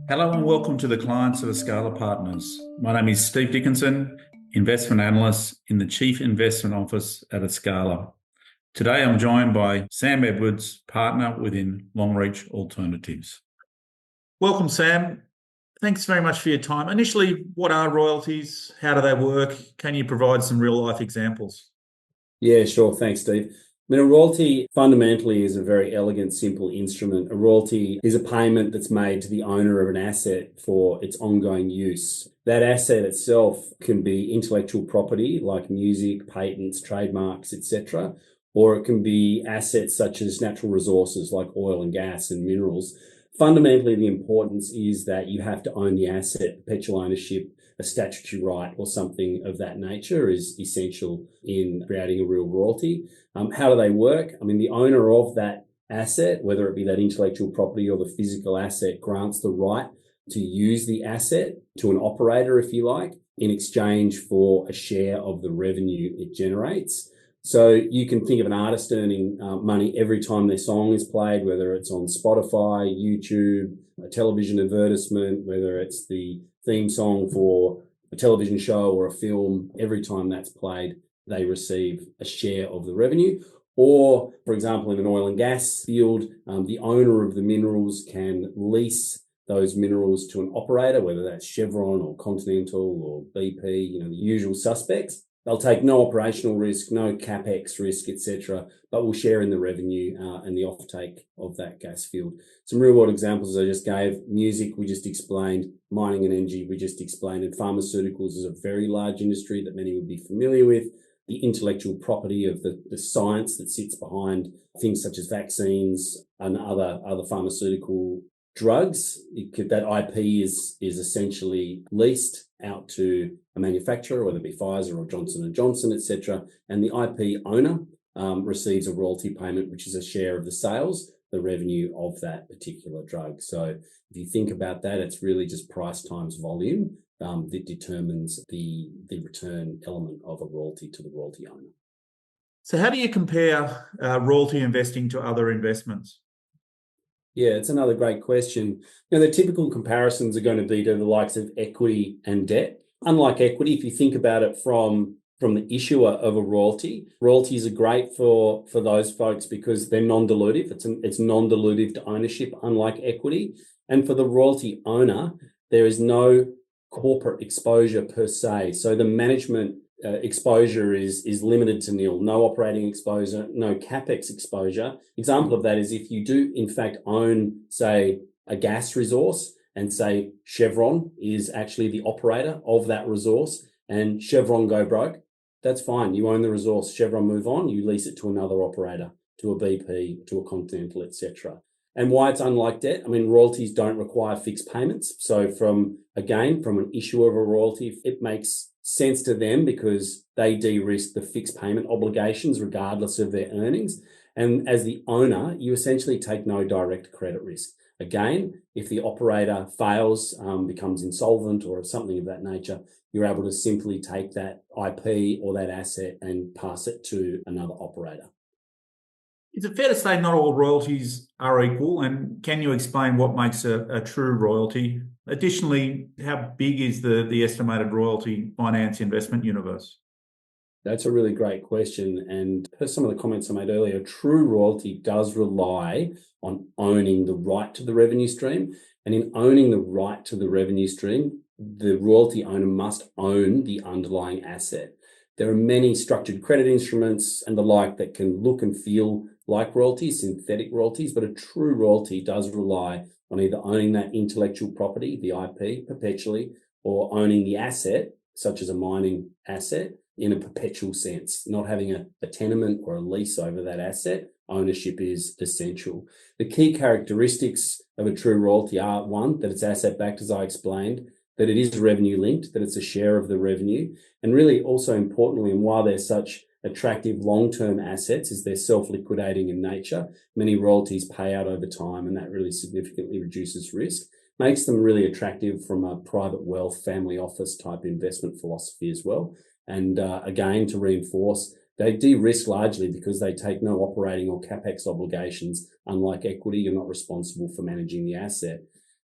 Hello and welcome to the clients of Escala Partners. My name is Steve Dickinson, investment analyst in the Chief Investment Office at Escala. Today I'm joined by Sam Edwards, partner within Longreach Alternatives. Welcome, Sam. Thanks very much for your time. Initially, what are royalties? How do they work? Can you provide some real life examples? Yeah, sure. Thanks, Steve. A royalty fundamentally is a very elegant, simple instrument. A royalty is a payment that's made to the owner of an asset for its ongoing use. That asset itself can be intellectual property like music, patents, trademarks, etc., or it can be assets such as natural resources like oil and gas and minerals. Fundamentally, the importance is that you have to own the asset. Perpetual ownership, a statutory right or something of that nature is essential in creating a real royalty. How do they work? The owner of that asset, whether it be that intellectual property or the physical asset, grants the right to use the asset to an operator, if you like, in exchange for a share of the revenue it generates. So you can think of an artist earning money every time their song is played, whether it's on Spotify, YouTube, a television advertisement, whether it's the theme song for a television show or a film. Every time that's played, they receive a share of the revenue. Or, for example, in an oil and gas field, the owner of the minerals can lease those minerals to an operator, whether that's Chevron or Continental or BP, the usual suspects. They'll take no operational risk, no capex risk, etc., but will share in the revenue and the offtake of that gas field. Some real world examples I just gave: music, we just explained; mining and energy, we just explained; and pharmaceuticals is a very large industry that many would be familiar with. The intellectual property of the science that sits behind things such as vaccines and other pharmaceutical drugs, that IP is essentially leased out to a manufacturer, whether it be Pfizer or Johnson & Johnson, etc. And the IP owner receives a royalty payment, which is a share of the sales, the revenue of that particular drug. So if you think about that, it's really just price times volume that determines the return element of a royalty to the royalty owner. So, how do you compare royalty investing to other investments? Yeah, it's another great question. The typical comparisons are going to be to the likes of equity and debt. Unlike equity, if you think about it from the issuer of a royalty, royalties are great for those folks because they're non-dilutive. It's non-dilutive to ownership, unlike equity. And for the royalty owner, there is no corporate exposure per se. So the management exposure is limited to nil. No operating exposure, no capex exposure. Example of that is if you do in fact own, say, a gas resource, and say Chevron is actually the operator of that resource, and Chevron go broke, that's fine. You own the resource. Chevron move on. You lease it to another operator, to a BP, to a Continental, etc. And why it's unlike debt? Royalties don't require fixed payments. So from an issuer of a royalty, it makes sense to them because they de-risk the fixed payment obligations regardless of their earnings. And as the owner, you essentially take no direct credit risk. Again, if the operator fails, becomes insolvent or something of that nature, you're able to simply take that IP or that asset and pass it to another operator. Is it fair to say not all royalties are equal? And can you explain what makes a true royalty? Additionally, how big is the estimated royalty finance investment universe? That's a really great question. And per some of the comments I made earlier, true royalty does rely on owning the right to the revenue stream. And in owning the right to the revenue stream, the royalty owner must own the underlying asset. There are many structured credit instruments and the like that can look and feel like royalties, synthetic royalties, but a true royalty does rely on either owning that intellectual property, the IP, perpetually, or owning the asset, such as a mining asset, in a perpetual sense, not having a tenement or a lease over that asset. Ownership is essential. The key characteristics of a true royalty are, one, that it's asset backed, as I explained, that it is revenue linked, that it's a share of the revenue, and really also importantly, and why they're such attractive long-term assets, is they're self-liquidating in nature. Many royalties pay out over time, and that really significantly reduces risk. Makes them really attractive from a private wealth, family office type investment philosophy as well. And again, to reinforce, they de-risk largely because they take no operating or capex obligations. Unlike equity, you're not responsible for managing the asset.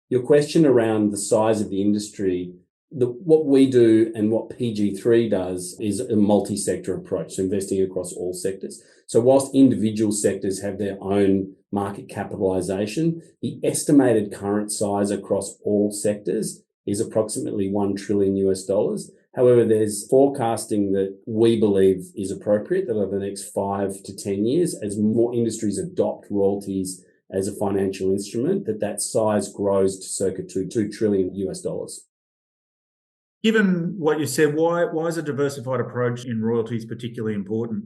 Your question around the size of the industry, what we do and what PG3 does is a multi-sector approach, so investing across all sectors. So whilst individual sectors have their own market capitalization, the estimated current size across all sectors is approximately $1 trillion US. However, there's forecasting that we believe is appropriate that over the next 5 to 10 years, as more industries adopt royalties as a financial instrument, that size grows to circa $2 trillion US. Given what you said, why is a diversified approach in royalties particularly important?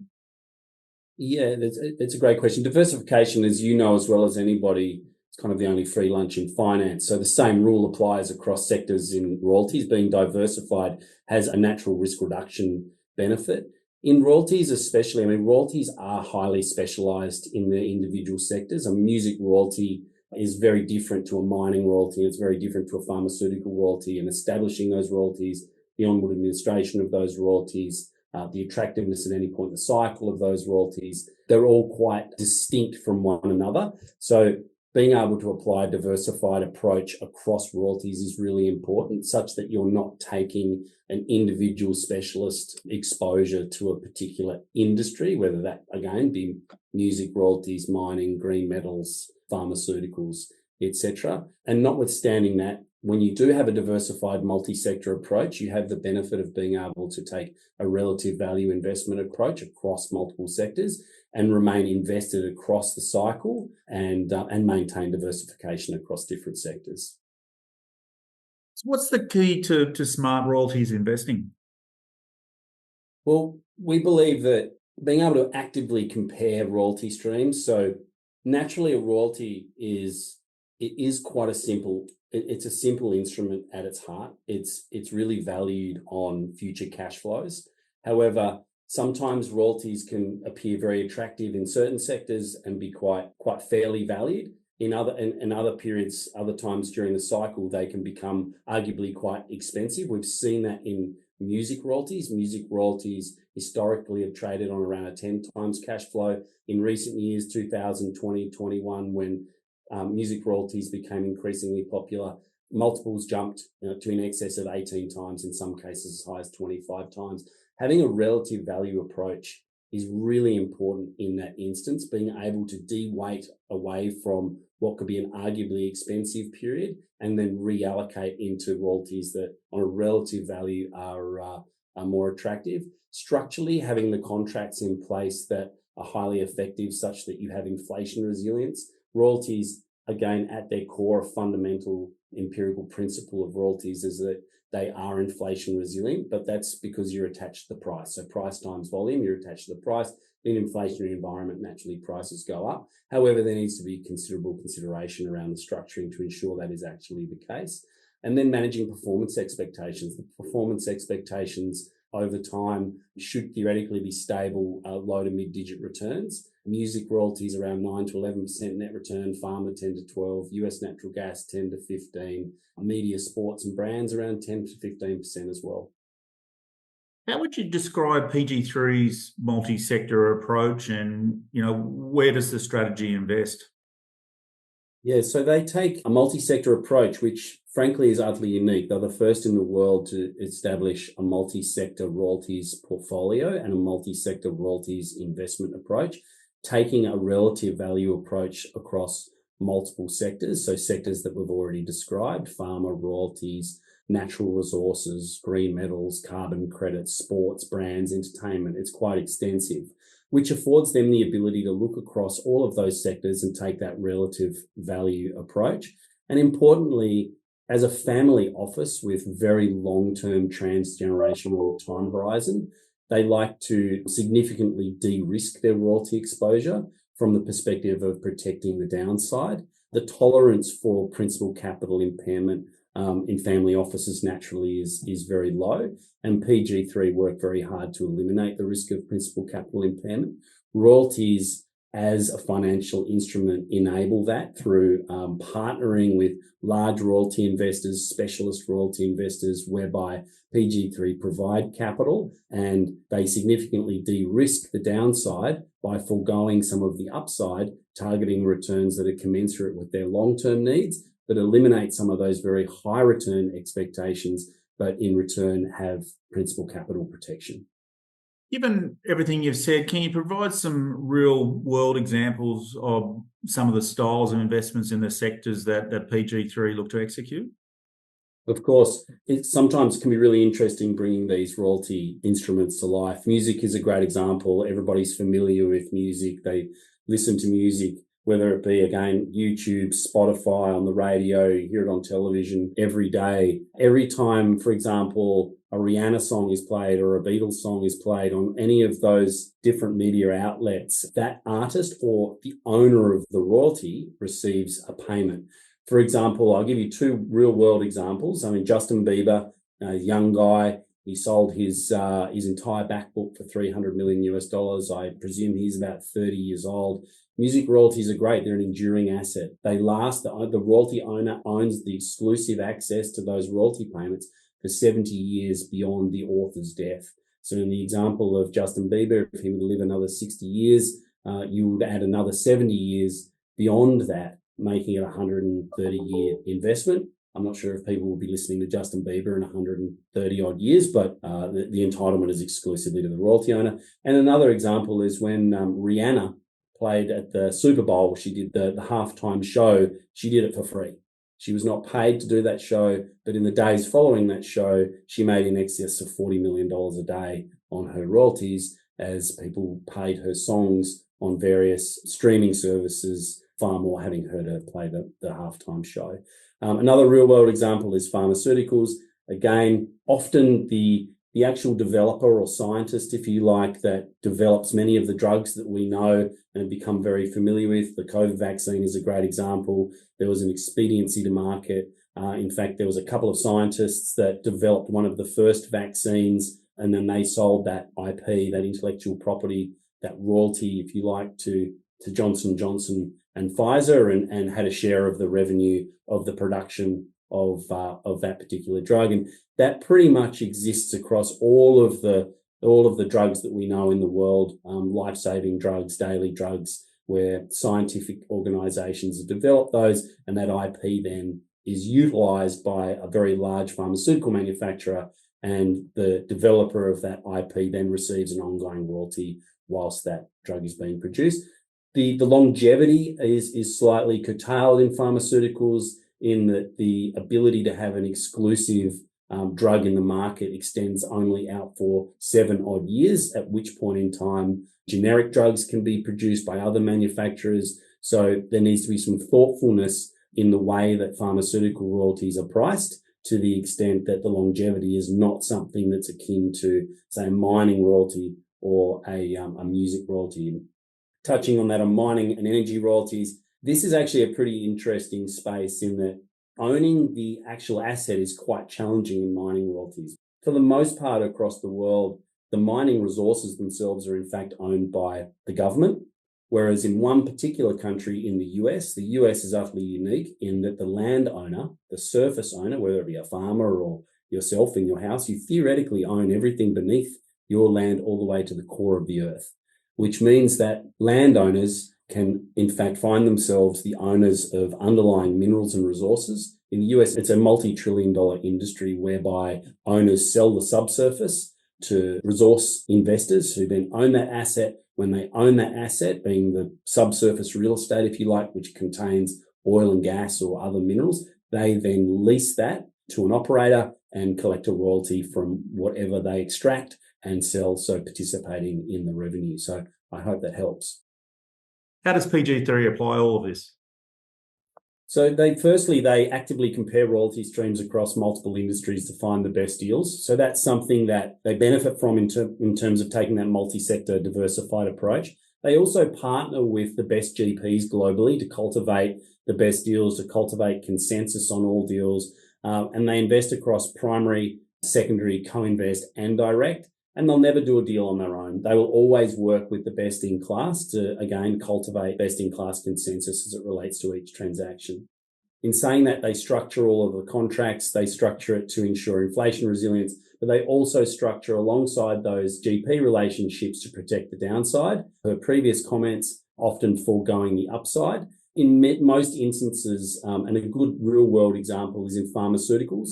Yeah, it's a great question. Diversification, as you know as well as anybody, it's kind of the only free lunch in finance. So the same rule applies across sectors in royalties. Being diversified has a natural risk reduction benefit. In royalties especially, I mean, royalties are highly specialized in the individual sectors. A music royalty is very different to a mining royalty. It's very different to a pharmaceutical royalty, and establishing those royalties, the onward administration of those royalties, the attractiveness at any point in the cycle of those royalties, they're all quite distinct from one another. So being able to apply a diversified approach across royalties is really important, such that you're not taking an individual specialist exposure to a particular industry, whether that, again, be music royalties, mining, green metals, pharmaceuticals, etc. And notwithstanding that, when you do have a diversified multi-sector approach, you have the benefit of being able to take a relative value investment approach across multiple sectors and remain invested across the cycle and maintain diversification across different sectors. So what's the key to smart royalties investing? Well, we believe that being able to actively compare royalty streams, so naturally a royalty is quite a simple, it's a simple instrument at its heart. It's really valued on future cash flows. However, sometimes royalties can appear very attractive in certain sectors and be quite fairly valued. In other periods, other times during the cycle, they can become arguably quite expensive. We've seen that in music royalties. Music royalties historically have traded on around a 10 times cash flow. In recent years, 2020, 21, when music royalties became increasingly popular, multiples jumped to in excess of 18 times, in some cases as high as 25 times. Having a relative value approach is really important in that instance, being able to de-weight away from what could be an arguably expensive period and then reallocate into royalties that on a relative value are more attractive. Structurally, having the contracts in place that are highly effective such that you have inflation resilience. Royalties, again, at their core, a fundamental empirical principle of royalties is that they are inflation resilient, but that's because you're attached to the price. So price times volume, you're attached to the price. In an inflationary environment, naturally prices go up. However, there needs to be considerable consideration around the structuring to ensure that is actually the case. And then managing performance expectations. The performance expectations over time should theoretically be stable, low to mid-digit returns. Music royalties around 9 to 11% net return, pharma 10 to 12, US natural gas 10 to 15, media, sports and brands around 10 to 15% as well. How would you describe PG3's multi-sector approach, and where does the strategy invest? Yeah, so they take a multi-sector approach, which frankly is utterly unique. They're the first in the world to establish a multi-sector royalties portfolio and a multi-sector royalties investment approach, taking a relative value approach across multiple sectors. So sectors that we've already described: pharma, royalties, natural resources, green metals, carbon credits, sports, brands, entertainment. It's quite extensive, which affords them the ability to look across all of those sectors and take that relative value approach. And importantly, as a family office with very long-term transgenerational time horizon, they like to significantly de-risk their royalty exposure from the perspective of protecting the downside. The tolerance for principal capital impairment in family offices naturally is very low, and PG3 work very hard to eliminate the risk of principal capital impairment. Royalties as a financial instrument enable that through partnering with large royalty investors, specialist royalty investors, whereby PG3 provide capital and they significantly de-risk the downside by foregoing some of the upside, targeting returns that are commensurate with their long-term needs, but eliminate some of those very high return expectations, but in return have principal capital protection. Given everything you've said, can you provide some real world examples of some of the styles of investments in the sectors that PG3 look to execute? Of course, it sometimes can be really interesting bringing these royalty instruments to life. Music is a great example. Everybody's familiar with music. They listen to music, whether it be, again, YouTube, Spotify, on the radio, you hear it on television every day. Every time, for example, a Rihanna song is played or a Beatles song is played on any of those different media outlets, that artist or the owner of the royalty receives a payment. For example, I'll give you two real world examples. I mean, Justin Bieber, a young guy, he sold his entire back book for $300 million US. I presume he's about 30 years old. Music royalties are great. They're an enduring asset. They last. The royalty owner owns the exclusive access to those royalty payments for 70 years beyond the author's death. So in the example of Justin Bieber, if he were to live another 60 years, you would add another 70 years beyond that, making it a 130-year investment. I'm not sure if people will be listening to Justin Bieber in 130 odd years, but the entitlement is exclusively to the royalty owner. And another example is when Rihanna played at the Super Bowl. She did the halftime show. She did it for free. She was not paid to do that show, but in the days following that show, she made in excess of $40 million a day on her royalties as people paid her songs on various streaming services, far more having heard her play the halftime show. Another real world example is pharmaceuticals. Again, often the actual developer or scientist, if you like, that develops many of the drugs that we know and have become very familiar with. The COVID vaccine is a great example. There was an expediency to market. In fact, there was a couple of scientists that developed one of the first vaccines, and then they sold that IP, that intellectual property, that royalty, if you like, to Johnson & Johnson and Pfizer, and had a share of the revenue of the production of that particular drug. And that pretty much exists across all of the drugs that we know in the world, life-saving drugs, daily drugs, where scientific organizations have developed those, and that IP then is utilized by a very large pharmaceutical manufacturer, and the developer of that IP then receives an ongoing royalty whilst that drug is being produced. The longevity is slightly curtailed in pharmaceuticals, in that the ability to have an exclusive drug in the market extends only out for 7 odd years, at which point in time generic drugs can be produced by other manufacturers. So there needs to be some thoughtfulness in the way that pharmaceutical royalties are priced, to the extent that the longevity is not something that's akin to, say, a mining royalty or a music royalty. Touching on that, on mining and energy royalties, this is actually a pretty interesting space, in that owning the actual asset is quite challenging in mining royalties. For the most part across the world, the mining resources themselves are in fact owned by the government, whereas in one particular country, in the US is utterly unique in that the landowner, the surface owner, whether it be a farmer or yourself in your house, you theoretically own everything beneath your land all the way to the core of the earth, which means that landowners can in fact find themselves the owners of underlying minerals and resources. In the US, it's a multi-trillion-dollar industry whereby owners sell the subsurface to resource investors who then own that asset. When they own that asset, being the subsurface real estate, if you like, which contains oil and gas or other minerals, they then lease that to an operator and collect a royalty from whatever they extract and sell, so participating in the revenue. So I hope that helps. How does PG3 apply all of this? So they actively compare royalty streams across multiple industries to find the best deals. So that's something that they benefit from in terms of taking that multi-sector diversified approach. They also partner with the best GPs globally to cultivate the best deals, to cultivate consensus on all deals. And they invest across primary, secondary, co-invest and direct. And they'll never do a deal on their own. They will always work with the best in class to, again, cultivate best in class consensus as it relates to each transaction. In saying that, they structure all of the contracts, they structure it to ensure inflation resilience, but they also structure alongside those GP relationships to protect the downside. Per previous comments, often foregoing the upside. in most instances, and a good real world example is in pharmaceuticals.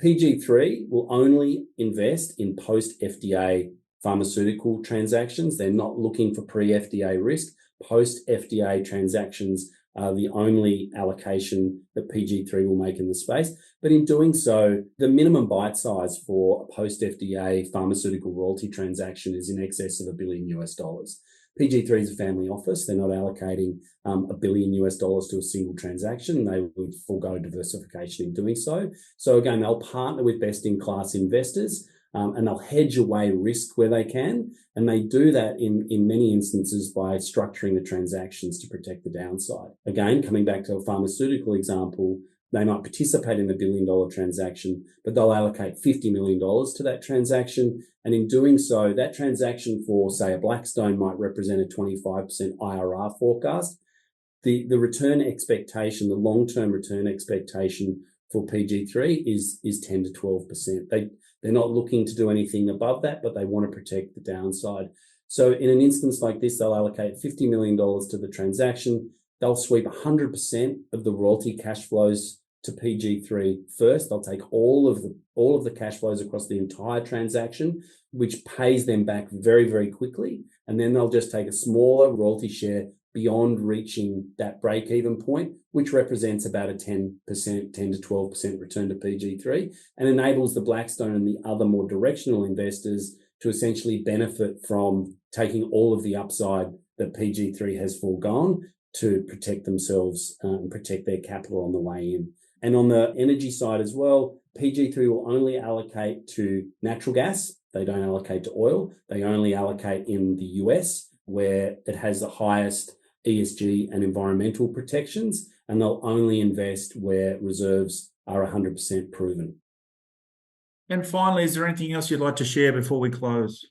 PG3 will only invest in post-FDA pharmaceutical transactions. They're not looking for pre-FDA risk. Post-FDA transactions are the only allocation that PG3 will make in the space. But in doing so, the minimum bite size for a post-FDA pharmaceutical royalty transaction is in excess of $1 billion. PG3 is a family office. They're not allocating $1 billion to a single transaction. They would forego diversification in doing so. So again, they'll partner with best-in-class investors and they'll hedge away risk where they can. And they do that in many instances by structuring the transactions to protect the downside. Again, coming back to a pharmaceutical example, they might participate in a $1 billion transaction, but they'll allocate $50 million to that transaction. And in doing so, that transaction for, say, a Blackstone might represent a 25% IRR forecast. The return expectation, the long-term return expectation for PG3 is 10 to 12%. They're not looking to do anything above that, but they want to protect the downside. So in an instance like this, they'll allocate $50 million to the transaction. They'll sweep 100% of the royalty cash flows to PG3 first. They'll take all of the cash flows across the entire transaction, which pays them back very, very quickly. And then they'll just take a smaller royalty share beyond reaching that break-even point, which represents about a 10 to 12% return to PG3 and enables the Blackstone and the other more directional investors to essentially benefit from taking all of the upside that PG3 has foregone to protect themselves and protect their capital on the way in. And on the energy side as well, PG3 will only allocate to natural gas. They don't allocate to oil. They only allocate in the US, where it has the highest ESG and environmental protections, and they'll only invest where reserves are 100% proven. And finally, is there anything else you'd like to share before we close?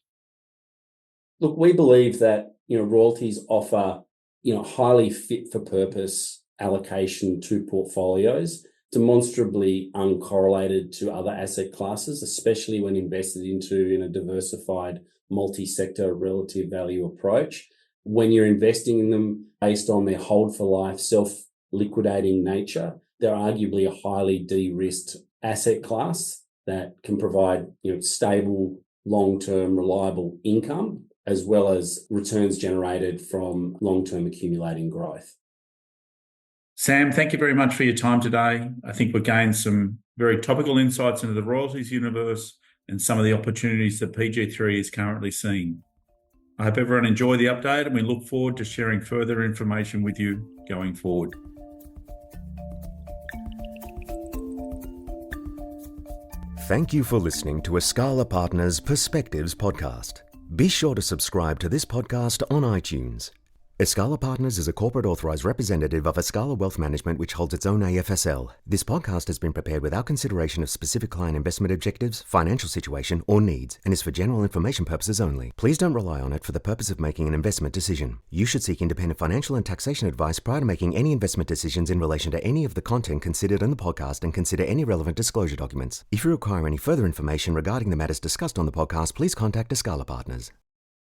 Look, we believe that, royalties offer, highly fit for purpose allocation to portfolios, demonstrably uncorrelated to other asset classes, especially when invested into in a diversified multi-sector relative value approach. When you're investing in them based on their hold for life, self-liquidating nature, they're arguably a highly de-risked asset class that can provide, stable, long-term, reliable income, as well as returns generated from long-term accumulating growth. Sam, thank you very much for your time today. I think we gained some very topical insights into the royalties universe and some of the opportunities that PG3 is currently seeing. I hope everyone enjoyed the update, and we look forward to sharing further information with you going forward. Thank you for listening to Escala Partners Perspectives podcast. Be sure to subscribe to this podcast on iTunes. Escala Partners is a corporate authorized representative of Escala Wealth Management, which holds its own AFSL. This podcast has been prepared without consideration of specific client investment objectives, financial situation, or needs, and is for general information purposes only. Please don't rely on it for the purpose of making an investment decision. You should seek independent financial and taxation advice prior to making any investment decisions in relation to any of the content considered in the podcast, and consider any relevant disclosure documents. If you require any further information regarding the matters discussed on the podcast, please contact Escala Partners.